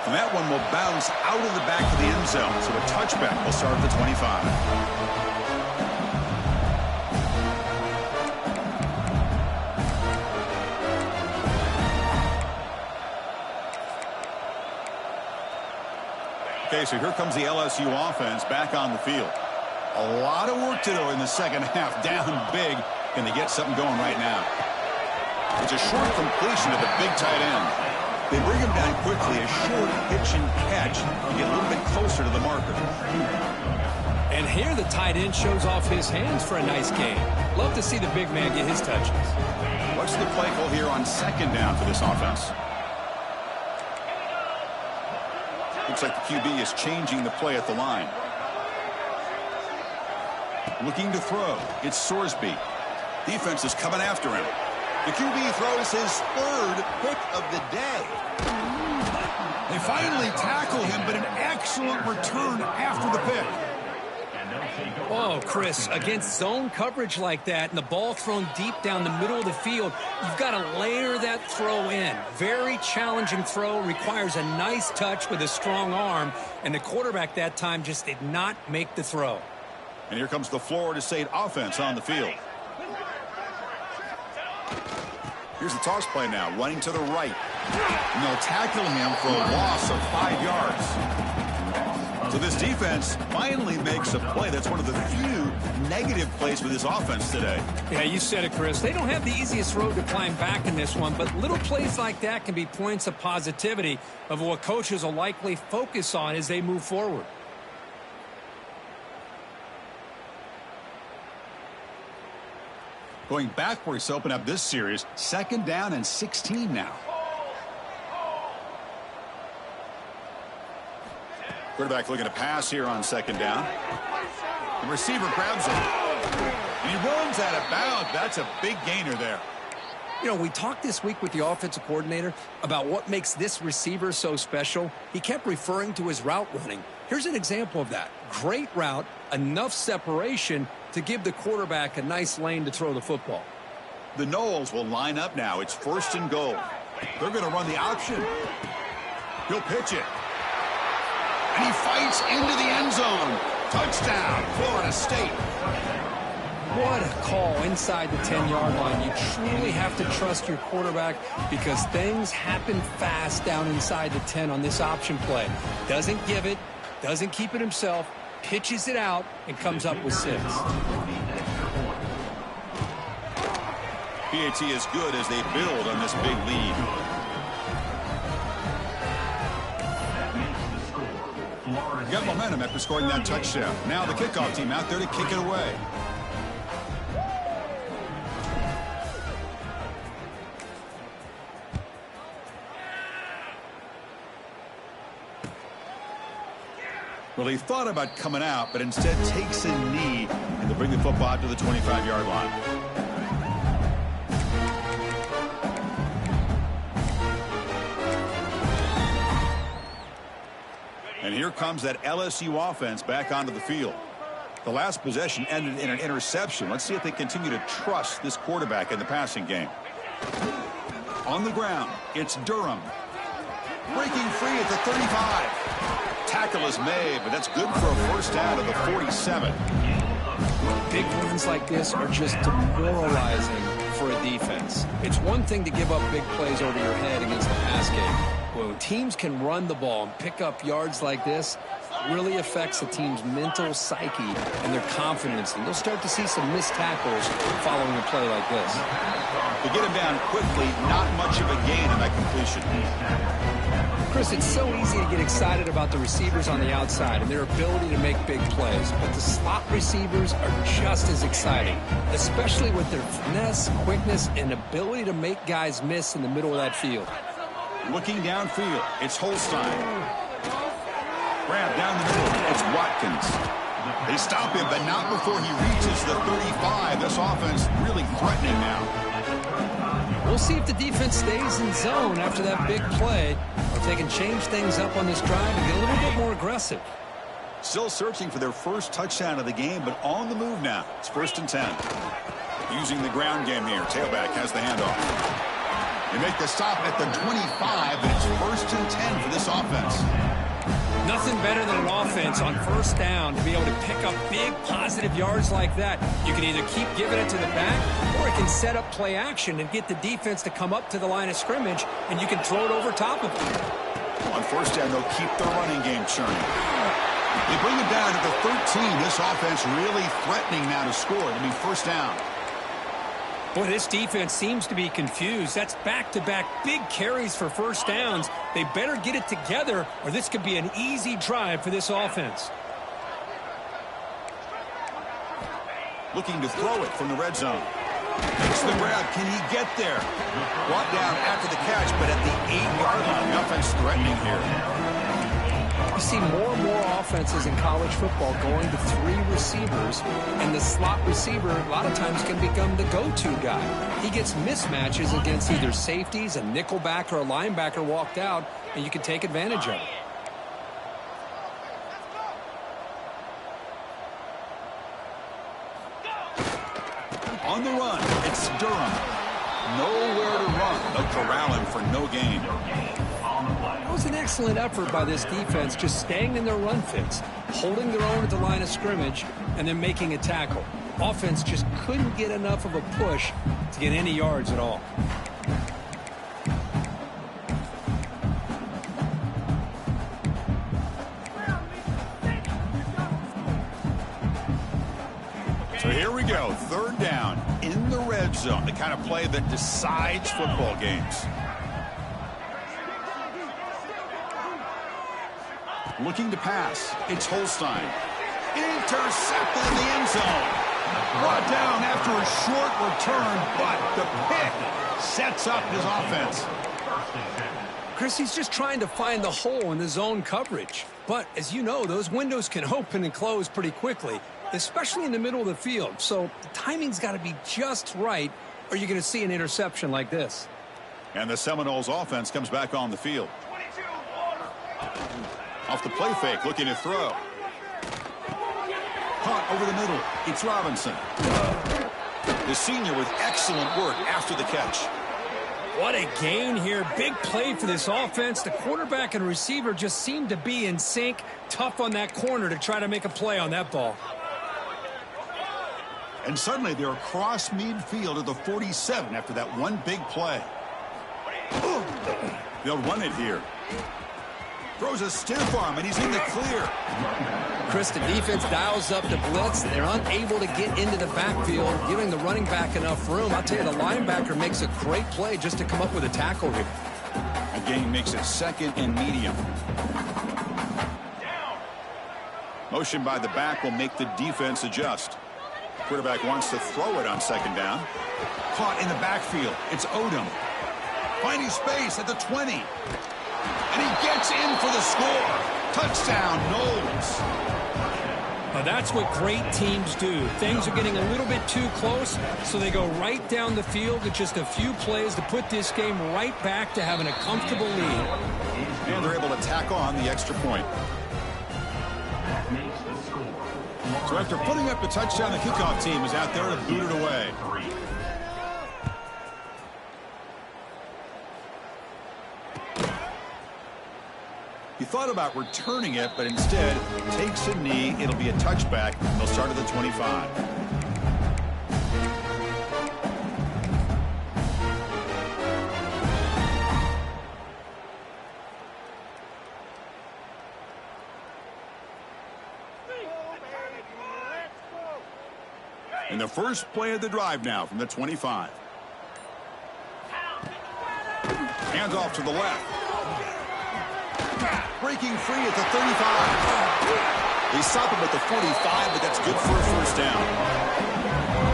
And that one will bounce out of the back of the end zone. So a touchback will start at the 25. Okay, so here comes the LSU offense back on the field. A lot of work to do in the second half. Down big. Can they get something going right now? It's a short completion to the big tight end. They bring him down quickly. A short pitch and catch to get a little bit closer to the marker. And here the tight end shows off his hands for a nice gain. Love to see the big man get his touches. What's the play call here on second down for this offense? Looks like the QB is changing the play at the line. Looking to throw. It's Sorsby. Defense is coming after him. The QB throws his third pick of the day. They finally tackle him, but an excellent return after the pick. Oh, Chris, against zone coverage like that and the ball thrown deep down the middle of the field, you've got to layer that throw in. Very challenging throw, requires a nice touch with a strong arm, and the quarterback that time just did not make the throw. And here comes the Florida State offense on the field. Here's the toss play now, running to the right. And they'll tackle him for a loss of 5 yards. So this defense finally makes a play. That's one of the few negative plays for this offense today. Yeah, you said it, Chris. They don't have the easiest road to climb back in this one, but little plays like that can be points of positivity of what coaches will likely focus on as they move forward. Going backwards to open up this series, second down and 16 now. Quarterback looking to pass here on second down. The receiver grabs him. And he runs out of bounds. That's a big gainer there. You know, we talked this week with the offensive coordinator about what makes this receiver so special. He kept referring to his route running. Here's an example of that. Great route, enough separation to give the quarterback a nice lane to throw the football. The Noles will line up now. It's first and goal. They're going to run the option. He'll pitch it. And he fights into the end zone. Touchdown, Florida State. What a call inside the 10-yard line. You truly have to trust your quarterback because things happen fast down inside the 10 on this option play. Doesn't give it, doesn't keep it himself, pitches it out, and comes up with 6. PAT is good as they build on this big lead. Got momentum after scoring that touchdown. Now the kickoff team out there to kick it away. Well, he thought about coming out, but instead takes a knee and to bring the football out to the 25-yard line. And here comes that LSU offense back onto the field. The last possession ended in an interception. Let's see if they continue to trust this quarterback in the passing game. On the ground, it's Durham. Breaking free at the 35. Tackle is made, but that's good for a first down of the 47. Big runs like this are just demoralizing for a defense. It's one thing to give up big plays over your head against the pass game. When teams can run the ball and pick up yards like this, it really affects the team's mental psyche and their confidence. And you'll start to see some missed tackles following a play like this. To get him down quickly, not much of a gain in that completion. Chris, it's so easy to get excited about the receivers on the outside and their ability to make big plays, but the slot receivers are just as exciting, especially with their finesse, quickness, and ability to make guys miss in the middle of that field. Looking downfield, it's Holstein. Grab down the middle, it's Watkins. They stop him, but not before he reaches the 35. This offense really threatening now. We'll see if the defense stays in zone after that big play, or if they can change things up on this drive and get a little bit more aggressive. Still searching for their first touchdown of the game, but on the move now. It's 1st and 10. Using the ground game here. Tailback has the handoff. They make the stop at the 25, and it's 1st and 10 for this offense. Nothing better than an offense on 1st down to be able to pick up big positive yards like that. You can either keep giving it to the back, or it can set up play action and get the defense to come up to the line of scrimmage, and you can throw it over top of them. On 1st down, they'll keep the running game churning. They bring it down at the 13. This offense really threatening now to score. It'll be 1st down. Boy, this defense seems to be confused. That's back-to-back big carries for 1st downs. They better get it together, or this could be an easy drive for this offense. Looking to throw it from the red zone. Makes the grab. Can he get there? Brought down after the catch, but at the 8-yard line. The offense threatening here. You see more and more offenses in college football going to 3 receivers, and the slot receiver a lot of times can become the go-to guy. He gets mismatches against either safeties, a nickelback, or a linebacker walked out, and you can take advantage of it. On the run, it's Durham. Nowhere to run. They'll corral him for no gain. That was an excellent effort by this defense, just staying in their run fits, holding their own at the line of scrimmage, and then making a tackle. Offense just couldn't get enough of a push to get any yards at all. So here we go, 3rd down in the red zone, the kind of play that decides football games. Looking to pass, it's Holstein. Intercepted in the end zone. Brought down after a short return, but the pick sets up his offense. Chris, he's just trying to find the hole in the zone coverage. But as you know, those windows can open and close pretty quickly, especially in the middle of the field. So the timing's got to be just right, or you're going to see an interception like this. And the Seminoles offense comes back on the field. Off the play fake, looking to throw. Caught over the middle. It's Robinson. The senior with excellent work after the catch. What a gain here. Big play for this offense. The quarterback and receiver just seem to be in sync. Tough on that corner to try to make a play on that ball. And suddenly they're across midfield at the 47 after that one big play. They'll run it here. Throws a stiff arm, and he's in the clear. Chris, the defense dials up the blitz. They're unable to get into the backfield, giving the running back enough room. I'll tell you, the linebacker makes a great play just to come up with a tackle here. A gain makes it 2nd and medium. Motion by the back will make the defense adjust. Quarterback wants to throw it on 2nd down. Caught in the backfield. It's Odom. Finding space at the 20. And he gets in for the score. Touchdown, Noles. Now that's what great teams do. Things are getting a little bit too close, so they go right down the field with just a few plays to put this game right back to having a comfortable lead. And they're able to tack on the extra point. So after putting up the touchdown, the kickoff team is out there to boot it away. He thought about returning it, but instead takes a knee. It'll be a touchback. They'll start at the 25. And the first play of the drive now from the 25. Hands off to the left. Breaking free at the 35. They stop him at the 45, but that's good for a 1st down.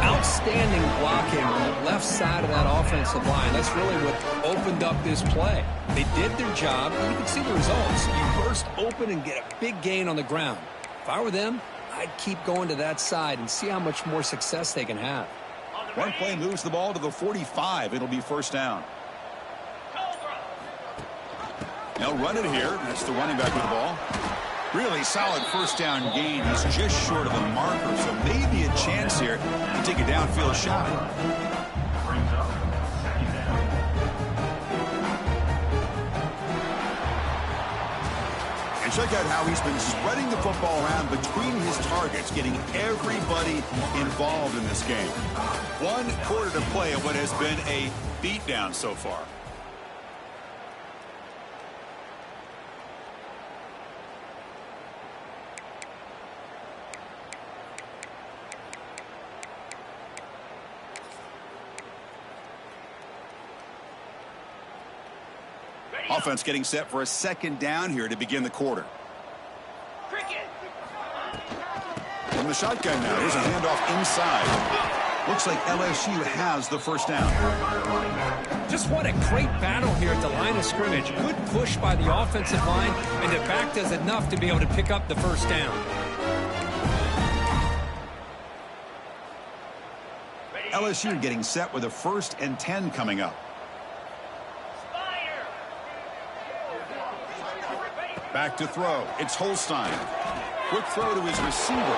Outstanding blocking on the left side of that offensive line. That's really what opened up this play. They did their job, and you can see the results. You burst open and get a big gain on the ground. If I were them, I'd keep going to that side and see how much more success they can have. One play moves the ball to the 45. It'll be 1st down. They'll run it here. That's the running back with the ball. Really solid 1st down gain. He's just short of the marker, so maybe a chance here to take a downfield shot. Check out how he's been spreading the football around between his targets, getting everybody involved in this game. 1 quarter to play in what has been a beatdown so far. Offense getting set for a 2nd down here to begin the quarter. From the shotgun now, here's a handoff inside. Looks like LSU has the 1st down. Just what a great battle here at the line of scrimmage. Good push by the offensive line, and the back does enough to be able to pick up the 1st down. LSU getting set with a 1st and 10 coming up. Back to throw. It's Holstein. Quick throw to his receiver.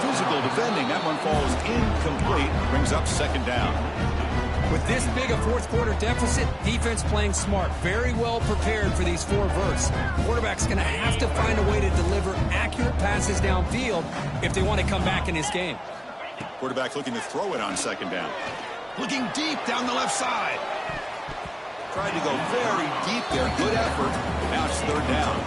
Physical defending. That one falls incomplete. Brings up 2nd down. With this big a 4th quarter deficit, defense playing smart. Very well prepared for these 4 verts. Quarterback's going to have to find a way to deliver accurate passes downfield if they want to come back in this game. Quarterback looking to throw it on 2nd down. Looking deep down the left side. Tried to go very deep there. Good effort. Now it's 3rd down.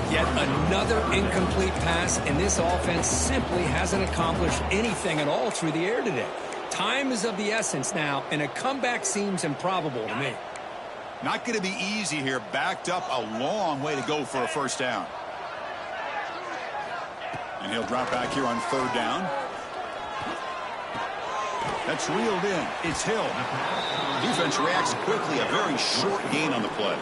Yet another incomplete pass, and this offense simply hasn't accomplished anything at all through the air today. Time is of the essence now, and a comeback seems improbable to me. Not going to be easy here. Backed up a long way to go for a 1st down. And he'll drop back here on 3rd down. That's reeled in. It's Hill. Defense reacts quickly. A very short gain on the play.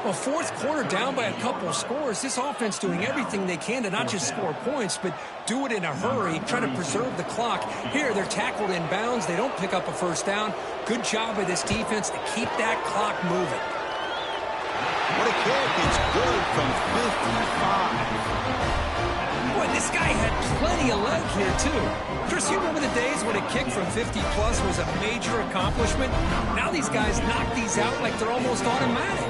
Well, 4th quarter down by a couple of scores. This offense doing everything they can to not just score points, but do it in a hurry, try to preserve the clock. Here, they're tackled in bounds. They don't pick up a 1st down. Good job by this defense to keep that clock moving. What a kick. It's good from 55. Boy, this guy had plenty of leg here, too. Chris, you remember the days when a kick from 50-plus was a major accomplishment? Now these guys knock these out like they're almost automatic.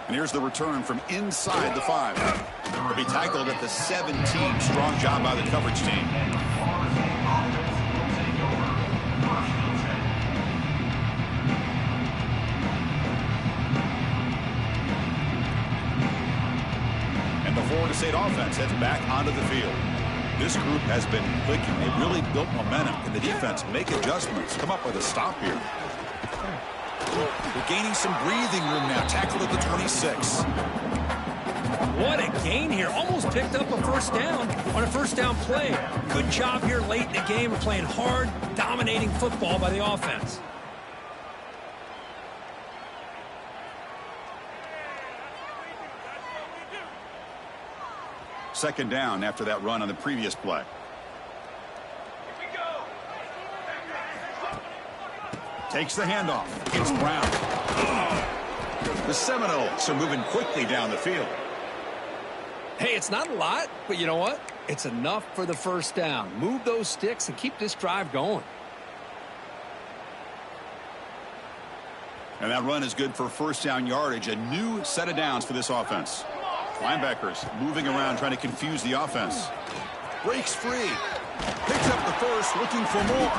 And here's the return from inside the 5. He'll be tackled at the 17. Strong job by the coverage team. And the Florida State offense heads back onto the field. This group has been clicking. They've really built momentum. Can the defense make adjustments? Come up with a stop here. They're gaining some breathing room now. Tackled at the 26. What a gain here. Almost picked up a 1st down on a 1st down play. Good job here late in the game of playing hard, dominating football by the offense. Second down after that run on the previous play. Takes the handoff. It's Brown. The Seminoles are moving quickly down the field. Hey, it's not a lot, but you know what? It's enough for the 1st down. Move those sticks and keep this drive going. And that run is good for 1st down yardage. A new set of downs for this offense. Linebackers moving around trying to confuse the offense. Breaks free. Picks up the 1st, looking for more.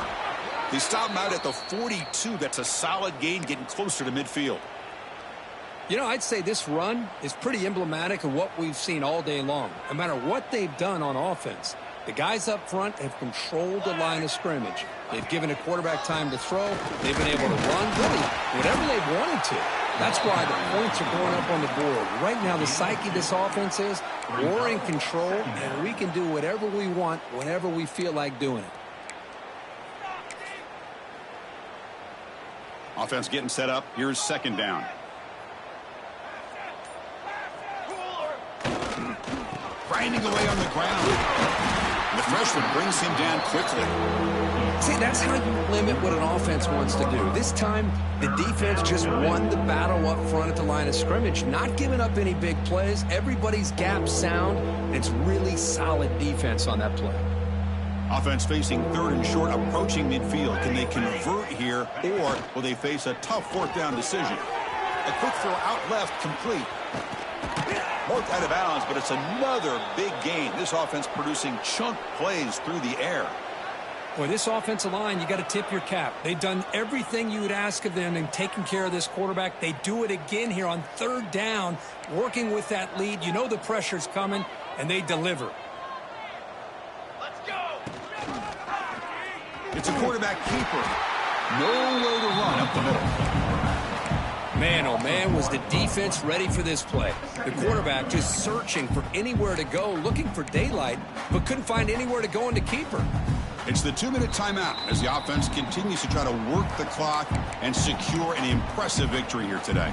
They stop him out at the 42. That's a solid gain, getting closer to midfield. You know, I'd say this run is pretty emblematic of what we've seen all day long. No matter what they've done on offense, the guys up front have controlled the line of scrimmage. They've given a quarterback time to throw. They've been able to run, really, whatever they've wanted to. That's why the points are going up on the board. Right now, the psyche of this offense is we're in control, and we can do whatever we want whenever we feel like doing it. Offense getting set up. Here's 2nd down. Grinding away on the ground. And the freshman brings him down quickly. See, that's how you limit what an offense wants to do. This time, the defense just won the battle up front at the line of scrimmage, not giving up any big plays. Everybody's gap sound, and it's really solid defense on that play. Offense facing third and short, approaching midfield. Can they convert here, or will they face a tough fourth down decision? A quick throw out left, complete. Marked out of bounds, but it's another big gain. This offense producing chunk plays through the air. Boy, this offensive line, you got to tip your cap. They've done everything you would ask of them in taking care of this quarterback. They do it again here on third down, working with that lead. You know the pressure's coming, and they deliver. Let's go. It's a quarterback keeper. Nowhere to run up the middle. Man, oh man, was the defense ready for this play. The quarterback just searching for anywhere to go, looking for daylight, but couldn't find anywhere to go into keeper. It's the 2-minute timeout as the offense continues to try to work the clock and secure an impressive victory here today.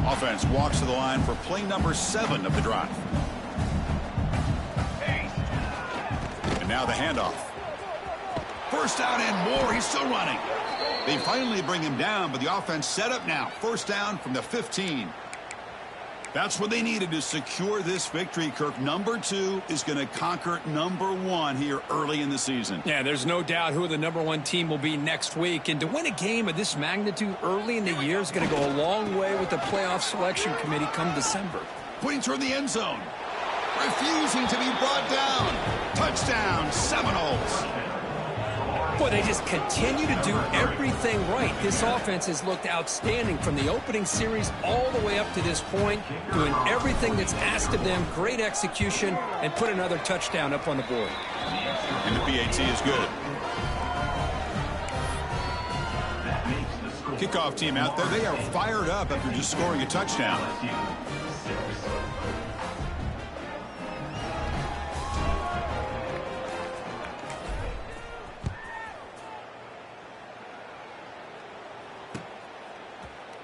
Offense walks to the line for play number 7 of the drive. And now the handoff. First down and more. He's still running. They finally bring him down, but the offense set up now. First down from the 15. That's what they needed to secure this victory, Kirk. Number 2 is going to conquer number 1 here early in the season. Yeah, there's no doubt who the number 1 team will be next week. And to win a game of this magnitude early in the year is going to go a long way with the playoff selection committee come December. Putting toward the end zone. Refusing to be brought down. Touchdown, Seminoles. Boy, they just continue to do everything right. This offense has looked outstanding from the opening series all the way up to this point, doing everything that's asked of them, great execution, and put another touchdown up on the board. And the PAT is good. Kickoff team out there, they are fired up after just scoring a touchdown.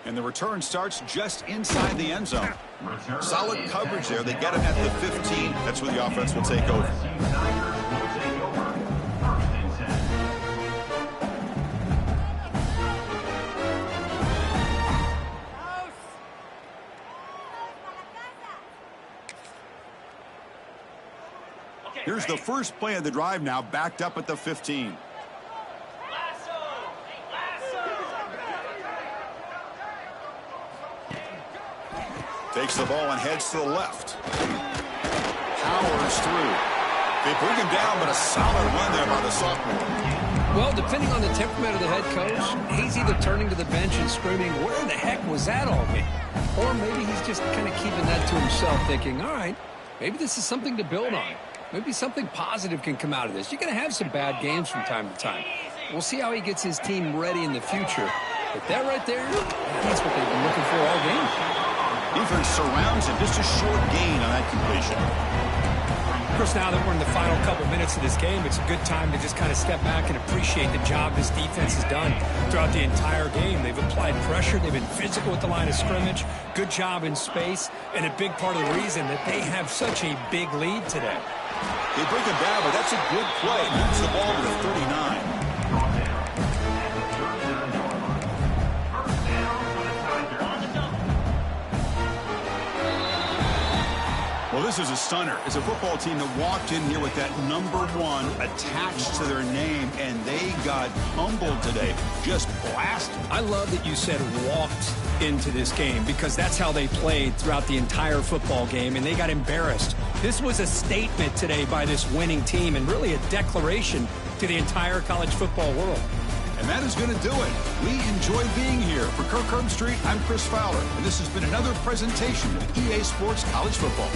And the return starts just inside the end zone. Solid coverage there. They get him at the 15. That's where the offense will take over. Here's the first play of the drive now, backed up at the 15. Takes the ball and heads to the left. Powers through. They bring him down, but a solid run there by the sophomore. Well, depending on the temperament of the head coach, he's either turning to the bench and screaming, where the heck was that all me? Or maybe he's just kind of keeping that to himself, thinking, all right, maybe this is something to build on. Maybe something positive can come out of this. You're going to have some bad games from time to time. We'll see how he gets his team ready in the future. But that right there, that's what they've been looking for all game. Defense surrounds him. Just a short gain on that completion. Of course, now that we're in the final couple minutes of this game, it's a good time to just kind of step back and appreciate the job this defense has done throughout the entire game. They've applied pressure. They've been physical at the line of scrimmage. Good job in space. And a big part of the reason that they have such a big lead today. They bring him down, but that's a good play. Moves the ball to the 39. Well, this is a stunner. It's a football team that walked in here with that number 1 attached to their name, and they got humbled today. Just blasted. I love that you said walked into this game because that's how they played throughout the entire football game, and they got embarrassed. This was a statement today by this winning team and really a declaration to the entire college football world. And that is going to do it. We enjoyed being here. For Kirk Herbstreit, I'm Chris Fowler, and this has been another presentation of EA Sports College Football.